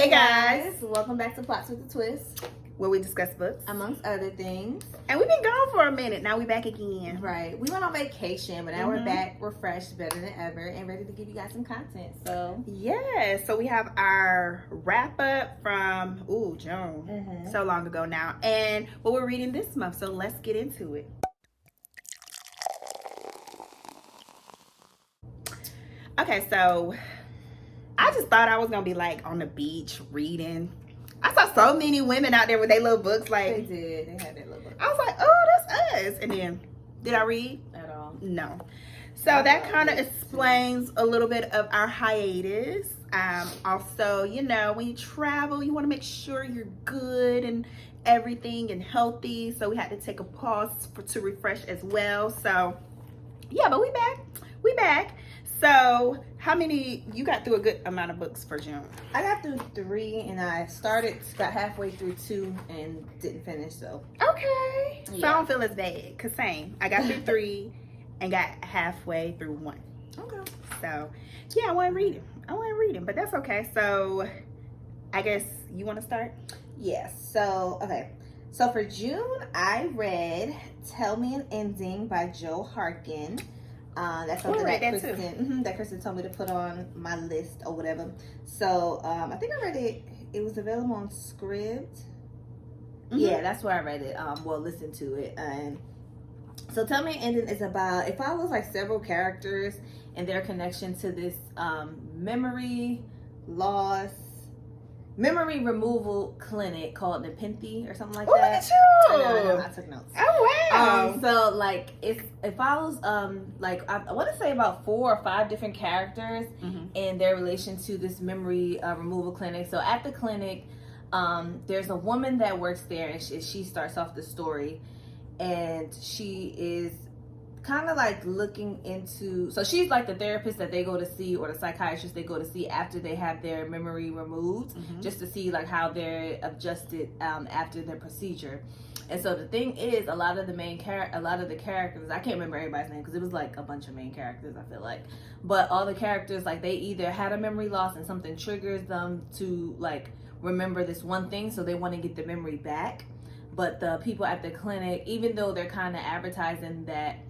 Hey guys, welcome back to Plots with a Twist, where we discuss books, amongst other things. And we've been gone for a minute. Now we back again. Right. We went on vacation, but now we're back, refreshed, better than ever, and ready to give you guys some content. So yeah, so we have our wrap up from June, so long ago now, and what we're reading this month. So let's get into it. Okay, so I just thought I was gonna be like on the beach reading. I saw so many women out there with their little books. Like they had their little books. I was like, oh, that's us. And then, did I read at all? No. So that kind of explains a little bit of our hiatus. Also, you know, when you travel, you want to make sure you're good and everything and healthy. So we had to take a pause to refresh as well. So yeah, but we back. So how many, you got through a good amount of books for June? I got through 3 and I got halfway through 2 and didn't finish, so. Okay. So I don't feel as bad, cause same. I got through 3 and got halfway through 1. Okay. So yeah, I wasn't reading, but that's okay. So I guess you want to start? Yes. So, okay. So for June, I read Tell Me an Ending by Joe Harkin. That's something that Kristen told me to put on my list or whatever. So I think I read it. It was available on Scribd. Yeah, that's where I read it. Listened to it. And so Tell Me an Ending is about, it follows like several characters and their connection to this memory removal clinic called Nepenthe or something like that. Look at you! I know, I took notes. Oh wow! So like it follows like I want to say about 4 or 5 different characters and their relation to this memory removal clinic. So at the clinic, there's a woman that works there, and she starts off the story, and she is kind of like looking into, so she's like the therapist that they go to see, or the psychiatrist they go to see after they have their memory removed, just to see like how they're adjusted after the procedure. And so the thing is, a lot of the characters, I can't remember everybody's name because it was like a bunch of main characters, I feel like, but all the characters, like they either had a memory loss and something triggers them to like remember this one thing, so they want to get the memory back. But the people at the clinic, even though they're kind of advertising that,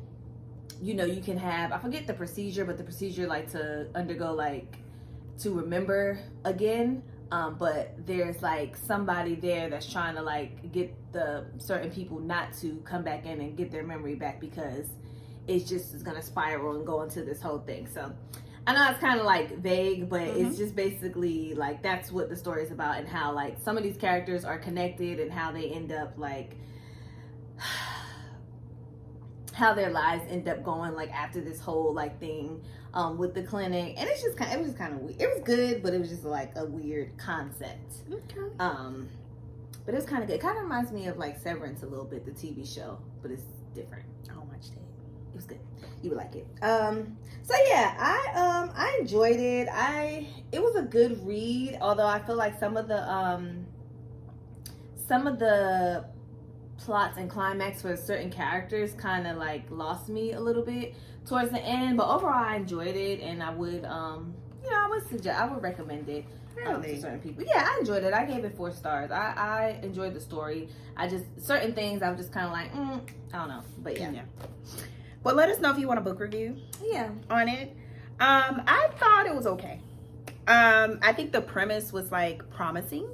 you know, you can have, I forget the procedure, but the procedure like to undergo like to remember again, but there's like somebody there that's trying to like get the certain people not to come back in and get their memory back, because it's just is gonna spiral and go into this whole thing. So I know it's kind of like vague, but it's just basically like that's what the story is about, and how like some of these characters are connected and how they end up like how their lives end up going like after this whole like thing with the clinic. And it's just it was just kind of weird. It was good, but it was just like a weird concept. Okay. But it was kind of good. It kind of reminds me of like Severance a little bit, the TV show, but it's different. I don't watch that. It was good. You would like it. So yeah, I enjoyed it. It was a good read, although I feel like some of the plots and climax for certain characters kind of like lost me a little bit towards the end, but overall I enjoyed it, and I would I would recommend it to certain people. Yeah, I enjoyed it. I gave it 4 stars. I enjoyed the story. I just, certain things I was just kind of like I don't know, but yeah. Well, let us know if you want a book review on it. I thought it was okay. I think the premise was like promising,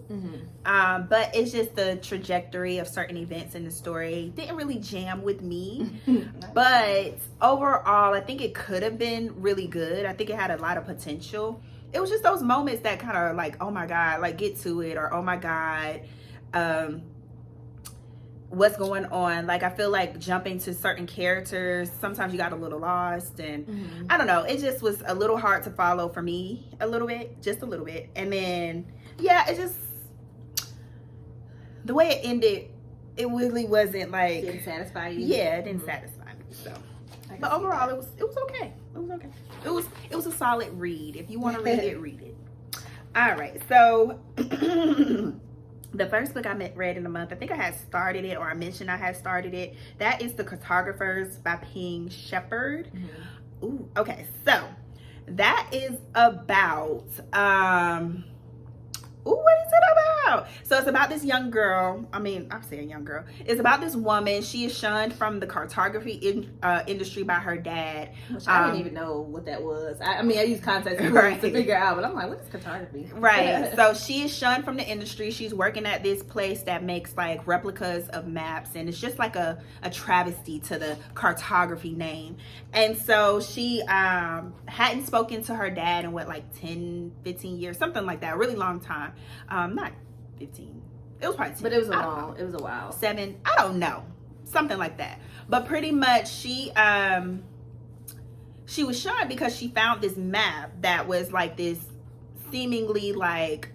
but it's just the trajectory of certain events in the story didn't really jam with me. But overall, I think it could have been really good. I think it had a lot of potential. It was just those moments that kind of like, oh my God, like get to it, or oh my God, what's going on. Like I feel like jumping to certain characters, sometimes you got a little lost, and I don't know, it just was a little hard to follow for me, just a little bit. And then it just, the way it ended, it really wasn't like, didn't satisfy you. Yeah, it didn't satisfy me. So but overall it was okay. It was a solid read. If you want to read it. All right, so the first book I read in the month, I think I had started it, or I mentioned I had started it. That is The Cartographers by Peng Shepherd. Ooh, okay, so that is about what So it's about this young girl. I'm saying young girl. It's about this woman. She is shunned from the cartography industry by her dad. Which I didn't even know what that was. I use context clues right. to figure out, but I'm like, what is cartography? Right. So she is shunned from the industry. She's working at this place that makes like replicas of maps, and it's just like a travesty to the cartography name. And so she hadn't spoken to her dad in 10, 15 years, something like that. A really long time. Not 15. It was probably 10. But it was a while. 7. I don't know. Something like that. But pretty much she was shunned because she found this map that was like this seemingly like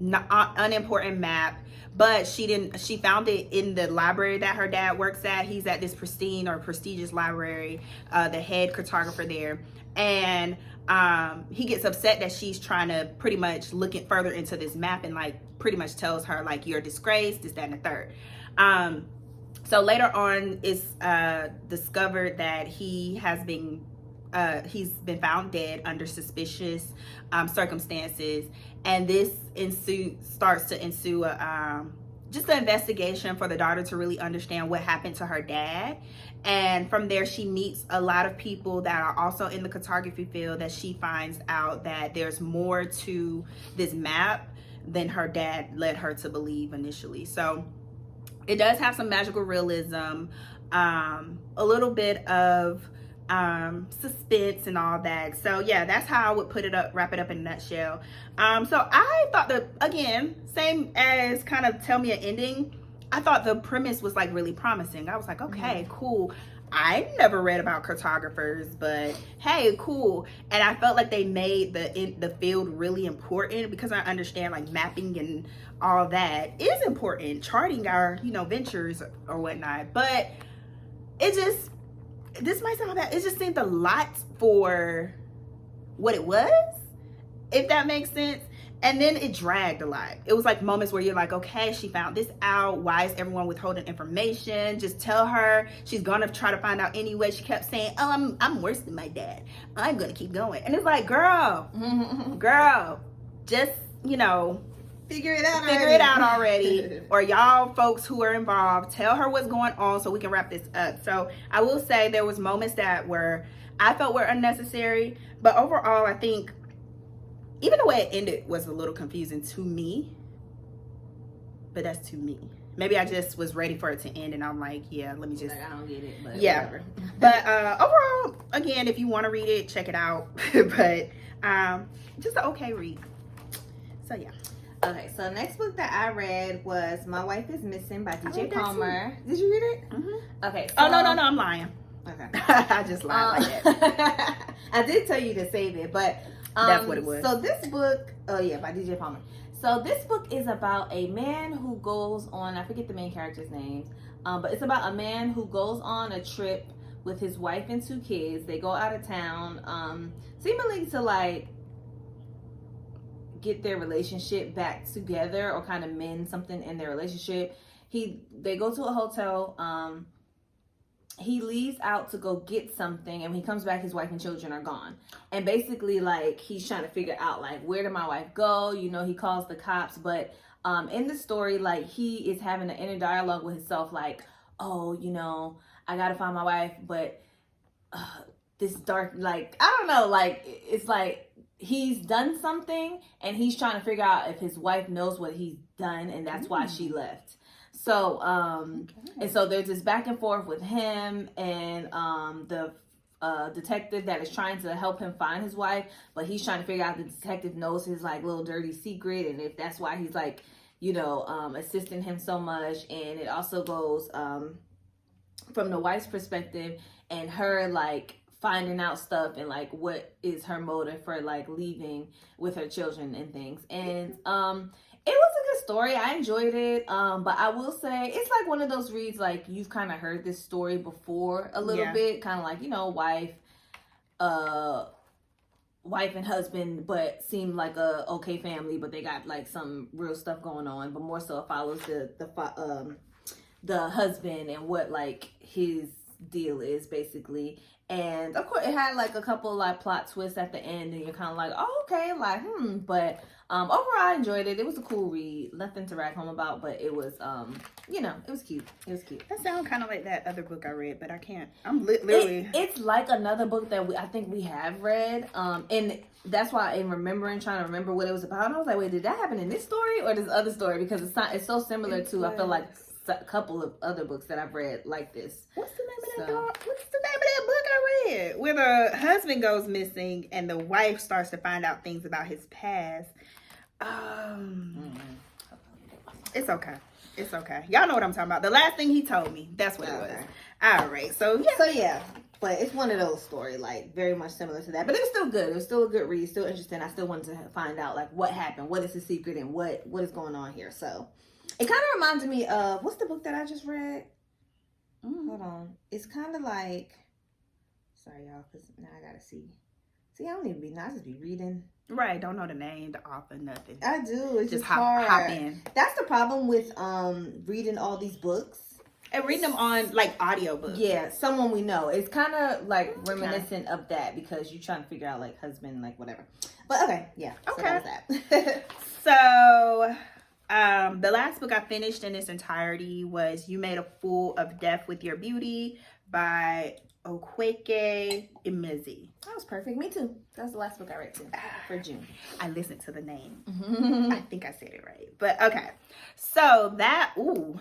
unimportant map, but she found it in the library that her dad works at. He's at this prestigious library, the head cartographer there. And he gets upset that she's trying to pretty much look further into this map and like pretty much tells her like, you're disgraced, this, that, and the third. So later on it's discovered that he's been found dead under suspicious circumstances, and this starts to ensue just an investigation for the daughter to really understand what happened to her dad. And from there she meets a lot of people that are also in the cartography field, that she finds out that there's more to this map than her dad led her to believe initially. So it does have some magical realism, a little bit of suspense and all that. So yeah, that's how I would wrap it up in a nutshell. So I thought that, again, same as kind of tell me an ending, I thought the premise was like really promising. I was like, okay, cool. I never read about cartographers, but hey, cool. And I felt like they made the field really important, because I understand like mapping and all that is important, charting our ventures or whatnot. But this might sound bad, it just seemed a lot for what it was, if that makes sense. And then it dragged a lot. It was like moments where you're like, okay, she found this out. Why is everyone withholding information? Just tell her. She's gonna try to find out anyway. She kept saying, oh, I'm worse than my dad. I'm gonna keep going. And it's like, girl, just, figure it out already. Or y'all folks who are involved, tell her what's going on so we can wrap this up. So I will say there was moments that I felt were unnecessary, but overall I think even the way it ended was a little confusing to me, but that's to me. Maybe I just was ready for it to end, and I'm like, yeah, let me just. I don't get it, but yeah. Whatever. But overall, again, if you want to read it, check it out. But just an okay read. So yeah. Okay, so next book that I read was My Wife is Missing by DJ Palmer. Did you read it? Mm-hmm. Okay. So, oh no, I'm lying. Okay. I just lied like that. I did tell you to save it, but. That's what it was. So this book, by DJ Palmer. So this book is about a man who goes on, I forget the main character's names, but it's about a man who goes on a trip with his wife and 2 kids. They go out of town, seemingly to like get their relationship back together or kind of mend something in their relationship. They go to a hotel. He leaves out to go get something, and when he comes back, his wife and children are gone. And basically, like, he's trying to figure out, like, where did my wife go? He calls the cops, but in the story, like, he is having an inner dialogue with himself, like, oh, I gotta find my wife, but this dark, like, I don't know, like, it's like he's done something, and he's trying to figure out if his wife knows what he's done, and that's why she left. So, and so there's this back and forth with him and the detective that is trying to help him find his wife, but he's trying to figure out if the detective knows his like little dirty secret, and if that's why he's like, assisting him so much. And it also goes from the wife's perspective and her like finding out stuff and like what is her motive for like leaving with her children and things. And it was a good story. I enjoyed it. But I will say it's like one of those reads like you've kind of heard this story before a little bit, kind of like, wife and husband, but seem like a okay family, but they got like some real stuff going on. But more so it follows the husband and what like his deal is basically. And of course it had like a couple like plot twists at the end, and you're kind of like, oh, okay, like but Overall, I enjoyed it. It was a cool read. Nothing to rag home about, but it was, it was cute. It was cute. That sounds kind of like that other book I read, but I can't. I'm literally. It's like another book that I think we have read. And that's why in trying to remember what it was about, and I was like, wait, did that happen in this story or this other story? Because it's so similar to, I feel like, a couple of other books that I've read like this. What's the name of that dog? What's the name of that book I read? Where the husband goes missing and the wife starts to find out things about his past. It's okay. It's okay. Y'all know what I'm talking about. The last thing he told me. That's what it was. All right. So yeah. But it's one of those stories, like, very much similar to that. But it was still good. It was still a good read. Still interesting. I still wanted to find out, like, what happened. What is the secret and what is going on here. So, it kind of reminded me of, what's the book that I just read? Hold on. It's kind of like, sorry, y'all, because now I got to see. See, I don't even be, I just be reading. Right. Don't know the name, the author, nothing. I do. It's just hard. hop in. That's the problem with reading all these books. And reading them on, like, audiobooks. Yeah, someone we know. It's kind of, like, reminiscent of that because you're trying to figure out, like, husband, like, whatever. But, okay, yeah. Okay. So that was that. So, the last book I finished in its entirety was You Made a Fool of Death with Your Beauty by Akwaeke Emezi. That was perfect. Me too. That was the last book I read too for June. I listened to the name. I think I said it right. But okay. So that one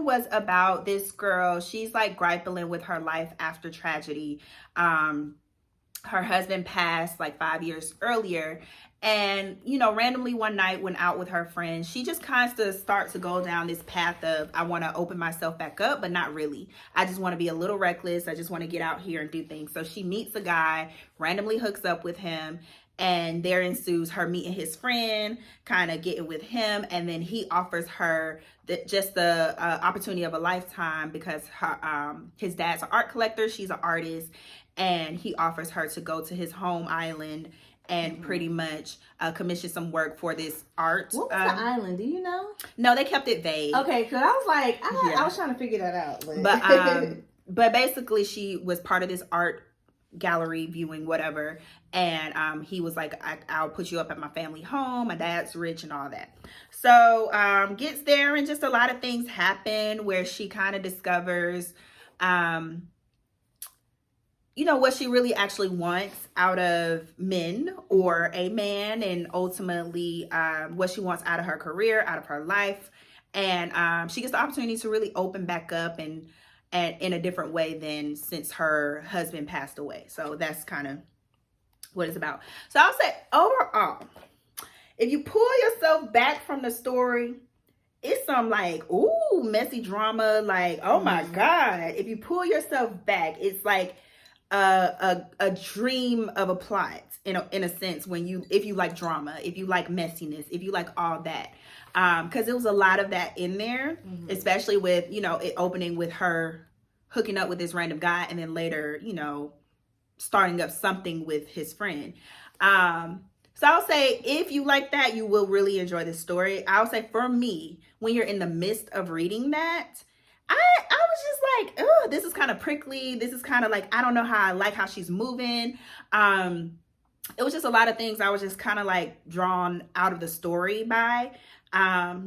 was about this girl. She's like grappling with her life after tragedy. Her husband passed like 5 years earlier. And, randomly one night went out with her friends. She just kind of starts to go down this path of, I want to open myself back up, but not really. I just want to be a little reckless. I just want to get out here and do things. So she meets a guy, randomly hooks up with him. And there ensues her meeting his friend, kind of getting with him. And then he offers her the opportunity of a lifetime because his dad's an art collector. She's an artist. And he offers her to go to his home island and pretty much commission some work for this art. What was the island? Do you know? No, they kept it vague. Okay, because I was like, I was trying to figure that out. But basically, she was part of this art gallery viewing, whatever. And he was like, I'll put you up at my family home. My dad's rich and all that. So gets there and just a lot of things happen where she kind of discovers what she really actually wants out of men or a man, and ultimately what she wants out of her career, out of her life. And she gets the opportunity to really open back up and in a different way than since her husband passed away. So that's kind of what it's about. So I'll say overall, if you pull yourself back from the story, it's some like, ooh, messy drama. Like, oh my God. If you pull yourself back, it's like a dream of a plot in a sense if you like drama, if you like messiness, if you like all that. Because there was a lot of that in there, especially with, it opening with her hooking up with this random guy and then later, starting up something with his friend. So I'll say if you like that, you will really enjoy this story. I'll say for me, when you're in the midst of reading that, I was just like, oh, this is kind of prickly. This is kind of like, I don't know how I like how she's moving. It was just a lot of things I was just kind of like drawn out of the story by.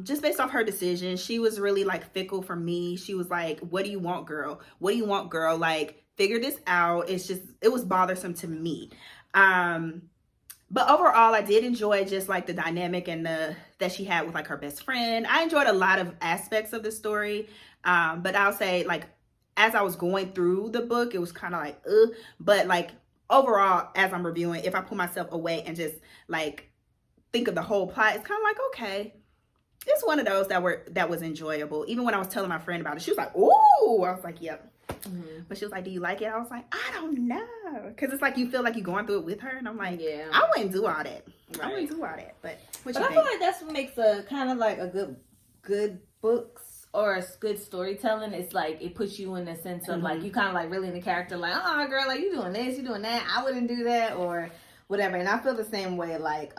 Just based off her decision. She was really like fickle for me. She was like, what do you want, girl? What do you want, girl? Like, figure this out. It was bothersome to me. But overall, I did enjoy just like the dynamic and that she had with like her best friend. I enjoyed a lot of aspects of the story. But I'll say like, as I was going through the book, it was kind of like, but like overall, as I'm reviewing, if I pull myself away and just like think of the whole plot, it's kind of like, okay, it's one of those that was enjoyable. Even when I was telling my friend about it, she was like, ooh, I was like, yep. But she was like, do you like it? I was like, I don't know. Because it's like you feel like you're going through it with her. And I'm like, yeah, I wouldn't do all that. Right. I wouldn't do all that. But what you think? I feel like that's what makes a kind of like a good books or a good storytelling. It's like it puts you in the sense of like you kind of like really in the character, like, oh girl, like you doing this, you doing that. I wouldn't do that or whatever. And I feel the same way. Like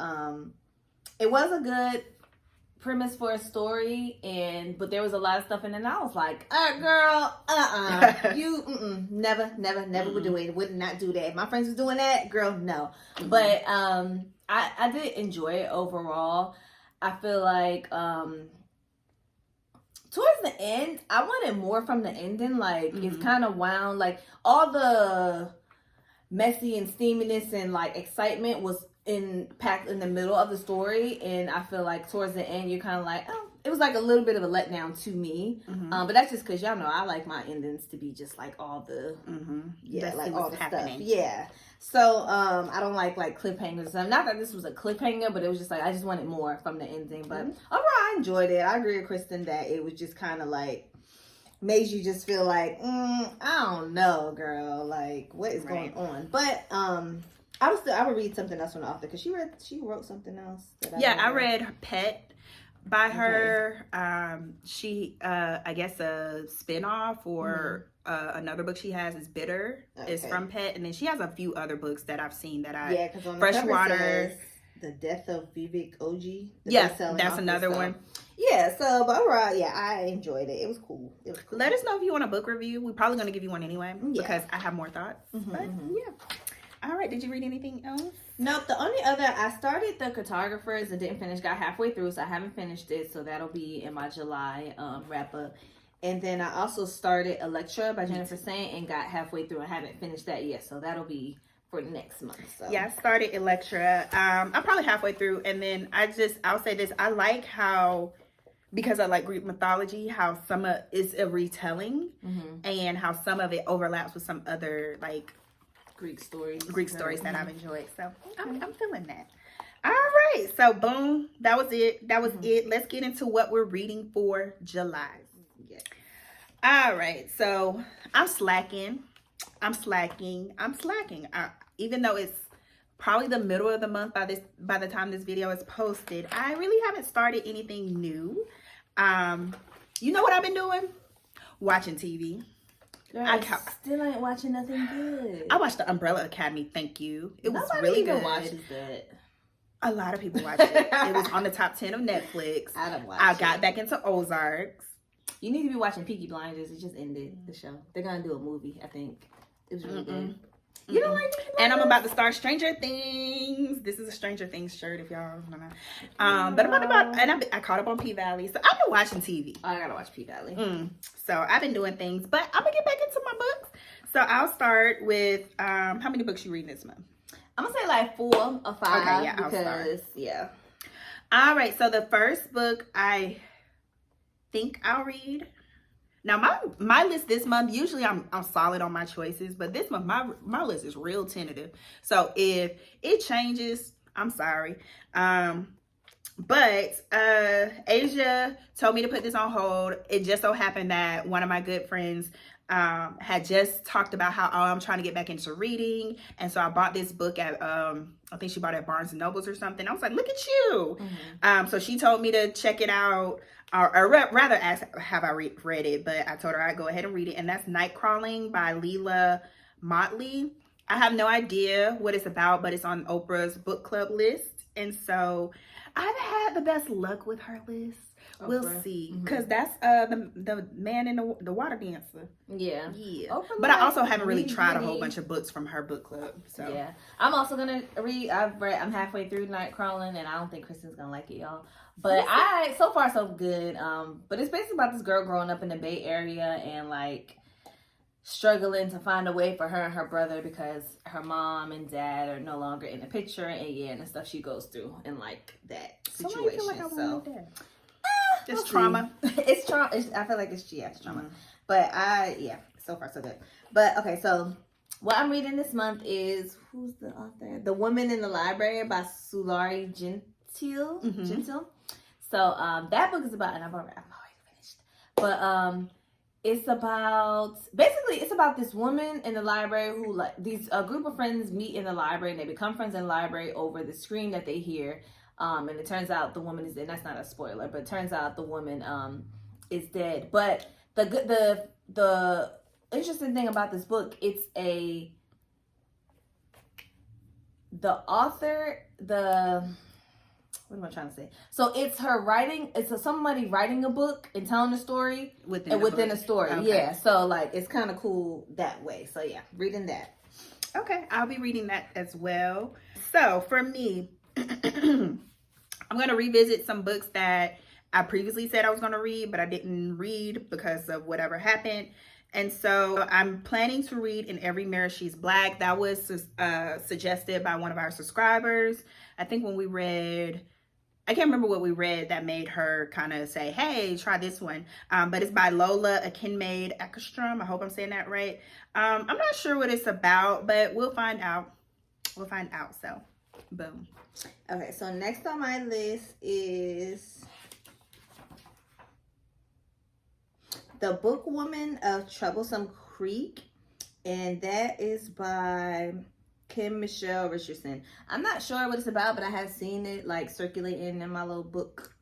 it was a good premise for a story, but there was a lot of stuff in it and I was like, girl, you never would do it, would not do that. If my friends was doing that, girl, no. But I did enjoy it overall. I feel like towards the end, I wanted more from the ending. Like it's kind of wound, like all the messy and steaminess and like excitement was packed in the middle of the story, and I feel like towards the end you're kind of like, oh, it was like a little bit of a letdown to me. But that's just because y'all know I like my endings to be just like all the like all the happening stuff. Yeah. So I don't like cliffhangers. Not that this was a cliffhanger, but it was just like I just wanted more from the ending. But overall, I enjoyed it. I agree with Kristen that it was just kind of like made you just feel like I don't know, girl, like what is going on. But I would read something else from the author because she wrote something else. I read Pet by her. She I guess a spinoff or another book she has is Bitter. It's from Pet, and then she has a few other books that I've seen that I because on Freshwater. The Death of Vivek Oji. That's another one. Yeah, so but overall, I enjoyed it. It was cool. Let us know if you want a book review. We're probably going to give you one anyway because I have more thoughts. But all right, did you read anything else? Nope. The only other, I started the Cartographers and didn't finish. Got halfway through, so I haven't finished it. So that'll be in my July wrap up. And then I also started Elektra by Jennifer Saint and got halfway through. I haven't finished that yet, so that'll be for next month. So. Yeah, I started Elektra. I'm probably halfway through, and then I'll say this: I like how, because I like Greek mythology, how some of it's a retelling, and how some of it overlaps with some other like Greek stories that I've enjoyed. So I'm feeling that. All right, so boom, that was it. Let's get into what we're reading for July. Yes. All right, so I'm slacking. Even though it's probably the middle of the month by the time this video is posted, I really haven't started anything new. You know what I've been doing? Watching TV. Girl, I still ain't watching nothing good. I watched the Umbrella Academy. Thank you. It was Nobody really even good. Watches that. A lot of people watch it. It was on the top 10 of Netflix. I don't watch I got back into Ozarks. You need to be watching Peaky Blinders. It just ended the show. They're gonna do a movie, I think. It was really good. You don't like Peaky Blinders? And I'm about to start Stranger Things. This is a Stranger Things shirt if y'all don't know. But I caught up on P-Valley. So I've been watching TV. I gotta watch P-Valley. So I've been doing things, but I'm gonna get back into my books. So I'll start with how many books you reading this month? I'm gonna say like 4 or 5. Okay, yeah, I'll start. Yeah. All right, so the first book I think I'll read. Now my list this month, usually I'm solid on my choices, but this month my list is real tentative. So if it changes, I'm sorry. But Asia told me to put this on hold. It just so happened that one of my good friends had just talked about how I'm trying to get back into reading, and so I bought this book at I think she bought it at Barnes and Nobles or something. I was like, look at you. So she told me to check it out, or rather ask have I read it, but I told her I'd go ahead and read it, and that's Nightcrawling by Leila Mottley. I have no idea what it's about, but it's on Oprah's book club list, and so I've had the best luck with her list. Oprah. We'll see, because that's the man in the water dancer. Yeah. Oprah, but I also haven't really tried a whole bunch of books from her book club. So yeah, I'm also gonna read. I'm halfway through Nightcrawling, and I don't think Kristen's gonna like it, y'all. But so far so good. But it's basically about this girl growing up in the Bay Area and like struggling to find a way for her and her brother because her mom and dad are no longer in the picture, and the stuff she goes through in like that situation. It's trauma. It's trauma. I feel like it's trauma. But so far so good. But okay, so what I'm reading this month is, who's the author? The Woman in the Library by Sulari Gentill. Gentill. So that book is about, and I'm already finished. But it's about this woman in the library who like these a group of friends meet in the library and they become friends in the library over the scream that they hear. And it turns out the woman is dead. That's not a spoiler, but it turns out the woman is dead. But the interesting thing about this book, what am I trying to say? So it's her writing. It's somebody writing a book and telling a story within a story. Okay. Yeah. So like it's kind of cool that way. So yeah, reading that. Okay, I'll be reading that as well. So for me, I'm going to revisit some books that I previously said I was going to read, but I didn't read because of whatever happened. And so I'm planning to read In Every Mirror She's Black. That was suggested by one of our subscribers. I think when we read, I can't remember what we read that made her kind of say, hey, try this one. But it's by Lola, Akinmade, AKERSTROM. I hope I'm saying that right. I'm not sure what it's about, but we'll find out. We'll find out. So, boom. Okay, so next on my list is The Bookwoman of Troublesome Creek, and that is by Michele Richardson. I'm not sure what it's about, but I have seen it like circulating in my little book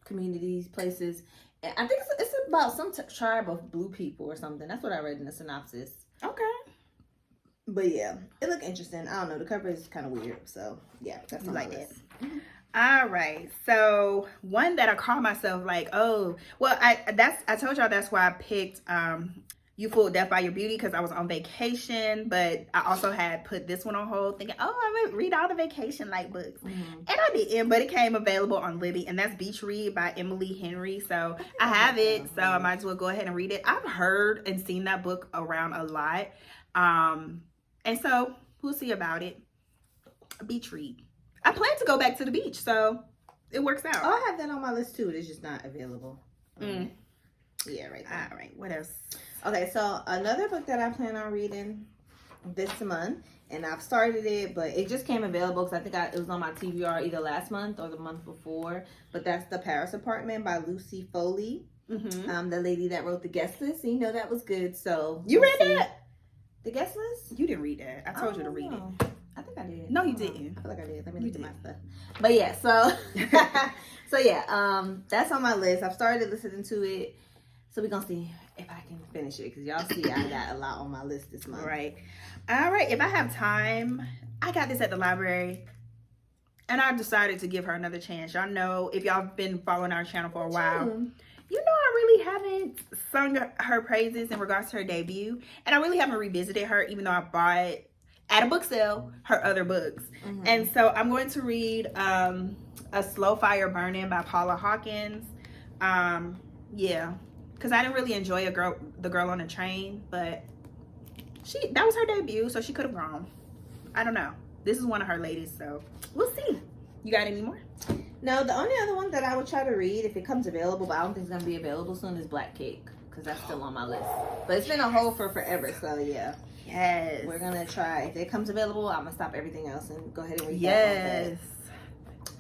communities, places. And I think it's about some tribe of blue people or something. That's what I read in the synopsis. Okay. But yeah, it looked interesting. I don't know. The cover is kind of weird. So yeah, that's on my list. All right. So one that I call myself like, oh, well, I told y'all that's why I picked You Fooled Death by Your Beauty, because I was on vacation, but I also had put this one on hold thinking, oh, I would read all the vacation light books. And I didn't, but it came available on Libby, and that's Beach Read by Emily Henry. So I have it, so I might as well go ahead and read it. I've heard and seen that book around a lot. And so we'll see about it. Beach Read. I plan to go back to the beach, so it works out. Oh, I have that on my list too. It's just not available. Yeah, right there. All right, what else? Okay, so another book that I plan on reading this month, and I've started it, but it just came available because I think it was on my TBR either last month or the month before. But that's The Paris Apartment by Lucy Foley, the lady that wrote The Guest List. And you know that was good. So you read that? The Guest List? You didn't read that. I told you to read it. I think I did. No, you didn't. I feel like I did. Let me look at my stuff. But yeah, so that's on my list. I've started listening to it. So we're going to see if I can finish it. Because y'all see I got a lot on my list this month. Right. All right. If I have time, I got this at the library. And I decided to give her another chance. Y'all know, if y'all been following our channel for a while, you know I really haven't sung her praises in regards to her debut. And I really haven't revisited her, even though I bought at a book sale her other books. And so I'm going to read A Slow Fire Burning by Paula Hawkins. Yeah, because I didn't really enjoy The Girl on the Train, but that was her debut, so she could have grown. I don't know. This is one of her latest, so we'll see. You got any more? No, the only other one that I would try to read if it comes available, but I don't think it's going to be available soon, is Black Cake, because that's still on my list. But it's been on hold for forever, so yeah. Yes. We're going to try. If it comes available, I'm going to stop everything else and go ahead and read that.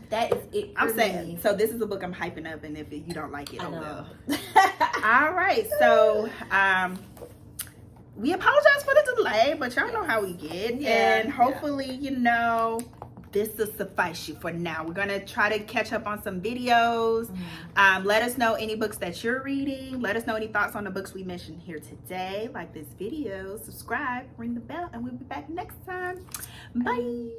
That is it for I'm saying, me. so this is a book I'm hyping up, and if you don't like it, I oh know. well. All right, so we apologize for the delay, but y'all know how we get. And hopefully, you know, this will suffice you for now. We're going to try to catch up on some videos. Let us know any books that you're reading. Let us know any thoughts on the books we mentioned here today. Like this video, subscribe, ring the bell, and we'll be back next time. Bye.